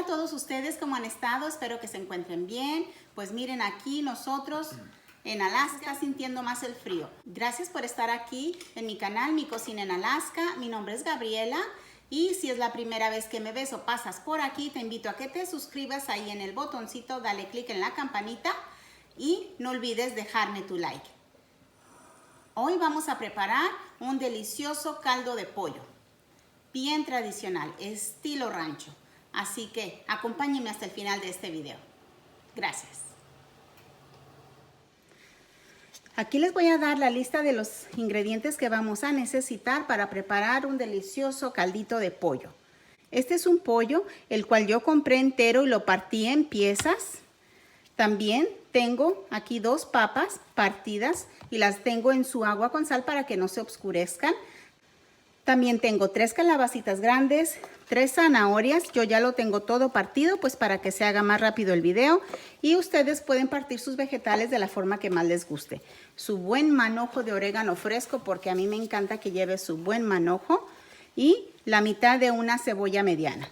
todos ustedes, ¿cómo han estado? Espero que se encuentren bien. Pues miren, aquí nosotros en Alaska sintiendo más el frío. Gracias por estar aquí en mi canal, Mi Cocina en Alaska. Mi nombre es Gabriela y si es la primera vez que me ves o pasas por aquí, te invito a que te suscribas ahí en el botoncito, dale clic en la campanita y no olvides dejarme tu like. Hoy vamos a preparar un delicioso caldo de pollo, bien tradicional, estilo rancho. Así que acompáñenme hasta el final de este video. Gracias. Aquí les voy a dar la lista de los ingredientes que vamos a necesitar para preparar un delicioso caldito de pollo. Este es un pollo el cual yo compré entero y lo partí en piezas. También tengo aquí 2 papas partidas y las tengo en su agua con sal para que no se oscurezcan. También tengo 3 calabacitas grandes, 3 zanahorias, yo ya lo tengo todo partido pues para que se haga más rápido el video y ustedes pueden partir sus vegetales de la forma que más les guste. Su buen manojo de orégano fresco porque a mí me encanta que lleve su buen manojo y la mitad de una cebolla mediana.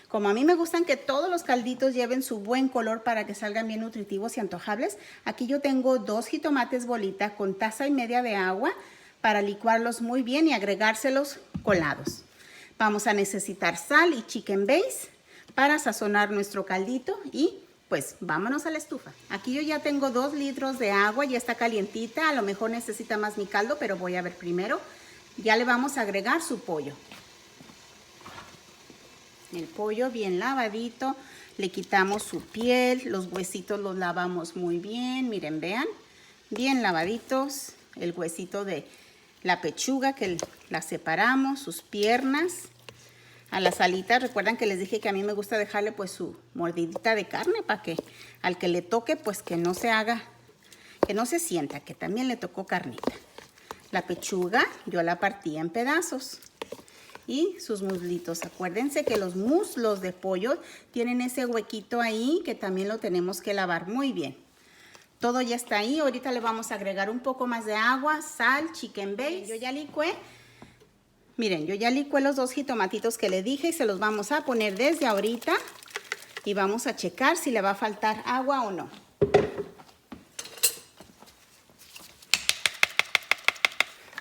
Como a mí me gustan que todos los calditos lleven su buen color para que salgan bien nutritivos y antojables, aquí yo tengo 2 jitomates bolita con taza y media de agua para licuarlos muy bien y agregárselos colados. Vamos a necesitar sal y chicken base para sazonar nuestro caldito y pues vámonos a la estufa. Aquí yo ya tengo 2 litros de agua, ya está calientita, a lo mejor necesita más mi caldo, pero voy a ver primero. Ya le vamos a agregar su pollo. El pollo bien lavadito, le quitamos su piel, los huesitos los lavamos muy bien, miren, vean, bien lavaditos, el huesito de la pechuga que la separamos, sus piernas. A las alitas, recuerdan que les dije que a mí me gusta dejarle pues su mordidita de carne para que al que le toque pues que no se haga, que no se sienta, que también le tocó carnita. La pechuga yo la partí en pedazos. Y sus muslitos, acuérdense que los muslos de pollo tienen ese huequito ahí que también lo tenemos que lavar muy bien. Todo ya está ahí, ahorita le vamos a agregar un poco más de agua, sal, chicken base. Yo ya licué, miren, yo ya licué los 2 jitomatitos que le dije y se los vamos a poner desde ahorita y vamos a checar si le va a faltar agua o no.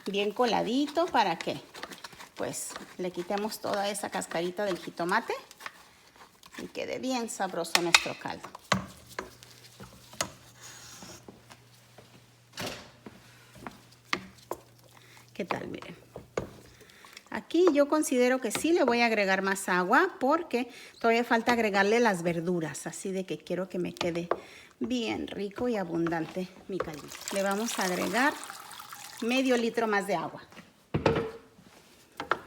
Bien coladito para que pues le quitemos toda esa cascarita del jitomate y quede bien sabroso nuestro caldo. ¿Qué tal? Miren. Aquí yo considero que sí le voy a agregar más agua porque todavía falta agregarle las verduras. Así de que quiero que me quede bien rico y abundante mi caldito. Le vamos a agregar medio litro más de agua.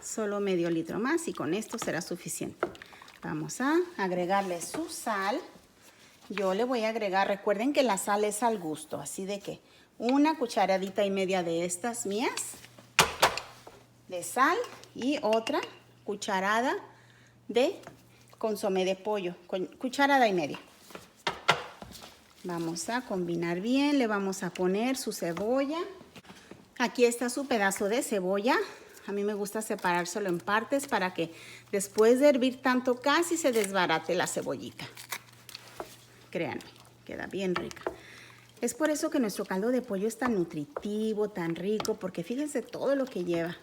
Solo medio litro más y con esto será suficiente. Vamos a agregarle su sal. Yo le voy a agregar, recuerden que la sal es al gusto, así de que una cucharadita y media de estas mías de sal y otra cucharada de consomé de pollo, cucharada y media. Vamos a combinar bien, le vamos a poner su cebolla. Aquí está su pedazo de cebolla. A mí me gusta separárselo en partes para que después de hervir tanto casi se desbarate la cebollita. Créanme, queda bien rica. Es por eso que nuestro caldo de pollo es tan nutritivo, tan rico, porque fíjense todo lo que lleva.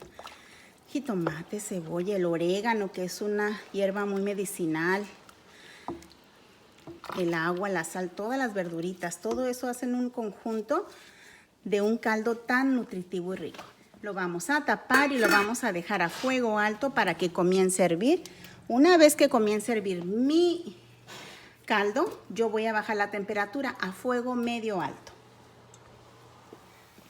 Jitomate, cebolla, el orégano, que es una hierba muy medicinal. El agua, la sal, todas las verduritas, todo eso hacen un conjunto de un caldo tan nutritivo y rico. Lo vamos a tapar y lo vamos a dejar a fuego alto para que comience a hervir. Una vez que comience a hervir mi caldo, yo voy a bajar la temperatura a fuego medio alto.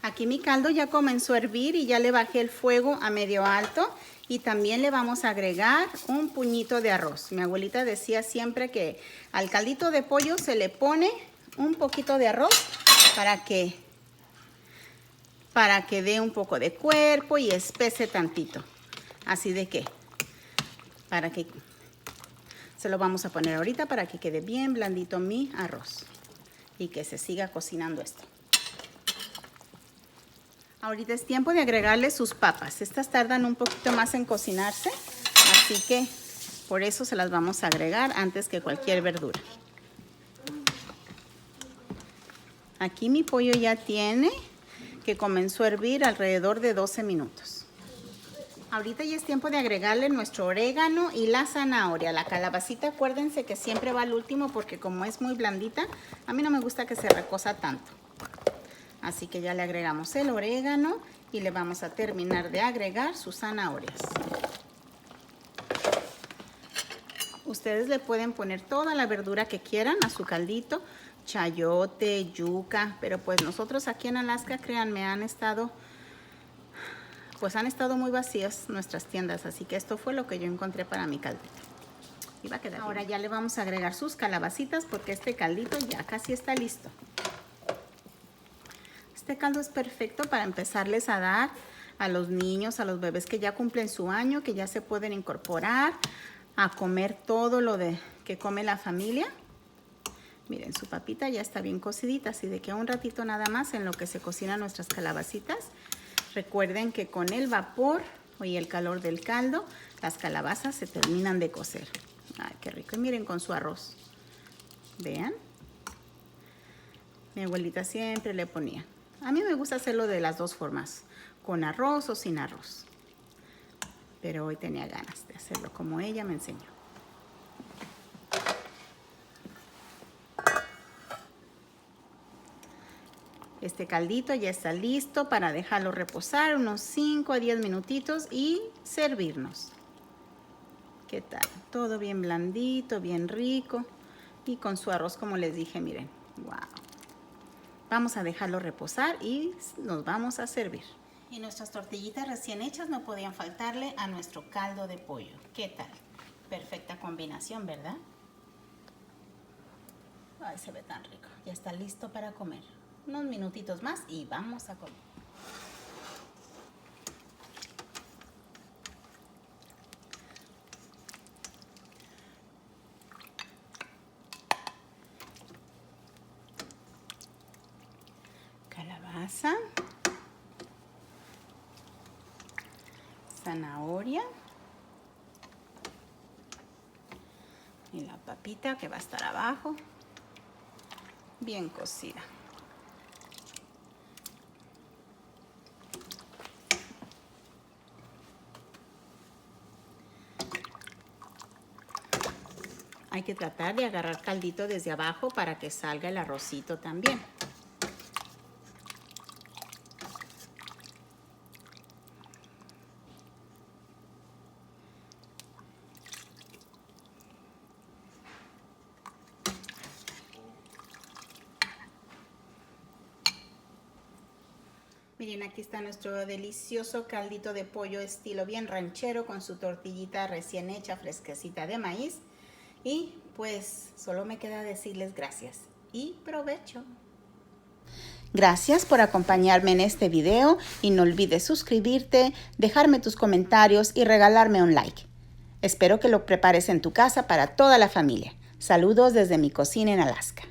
Aquí mi caldo ya comenzó a hervir y ya le bajé el fuego a medio alto y también le vamos a agregar un puñito de arroz. Mi abuelita decía siempre que al caldito de pollo se le pone un poquito de arroz para que dé un poco de cuerpo y espese tantito. Así de que, se lo vamos a poner ahorita para que quede bien blandito mi arroz y que se siga cocinando esto. Ahorita es tiempo de agregarle sus papas. Estas tardan un poquito más en cocinarse, así que Por eso se las vamos a agregar antes que cualquier verdura. Aquí mi pollo ya tiene que comenzó a hervir alrededor de 12 minutos. Ahorita ya es tiempo de agregarle nuestro orégano y la zanahoria. La calabacita, acuérdense que siempre va al último porque como es muy blandita, a mí no me gusta que se recoza tanto. Así que ya le agregamos el orégano y le vamos a terminar de agregar sus zanahorias. Ustedes le pueden poner toda la verdura que quieran a su caldito, chayote, yuca, pero pues nosotros aquí en Alaska, créanme, han estado muy vacías nuestras tiendas, así que esto fue lo que yo encontré para mi caldito. Y va a quedar ahora bien. Ya le vamos a agregar sus calabacitas porque este caldito ya casi está listo. Este caldo es perfecto para empezarles a dar a los niños, a los bebés que ya cumplen su año, que ya se pueden incorporar a comer todo lo que come la familia. Miren, su papita ya está bien cocidita, así de que un ratito nada más en lo que se cocinan nuestras calabacitas. Recuerden que con el vapor y el calor del caldo, las calabazas se terminan de cocer. Ay, qué rico. Y miren con su arroz. Vean. Mi abuelita siempre le ponía. A mí me gusta hacerlo de las dos formas, con arroz o sin arroz. Pero hoy tenía ganas de hacerlo como ella me enseñó. Este caldito ya está listo para dejarlo reposar unos 5 a 10 minutitos y servirnos. ¿Qué tal? Todo bien blandito, bien rico. Y con su arroz, como les dije, miren. ¡Wow! Vamos a dejarlo reposar y nos vamos a servir. Y nuestras tortillitas recién hechas no podían faltarle a nuestro caldo de pollo. ¿Qué tal? Perfecta combinación, ¿verdad? Ay, se ve tan rico. Ya está listo para comer. Unos minutitos más y vamos a comer. Calabaza, zanahoria y la papita que va a estar abajo, bien cocida. Hay que tratar de agarrar caldito desde abajo para que salga el arrocito también. Miren, aquí está nuestro delicioso caldito de pollo estilo bien ranchero con su tortillita recién hecha, fresquecita de maíz. Y pues solo me queda decirles gracias y provecho. Gracias por acompañarme en este video y no olvides suscribirte, dejarme tus comentarios y regalarme un like. Espero que lo prepares en tu casa para toda la familia. Saludos desde mi cocina en Alaska.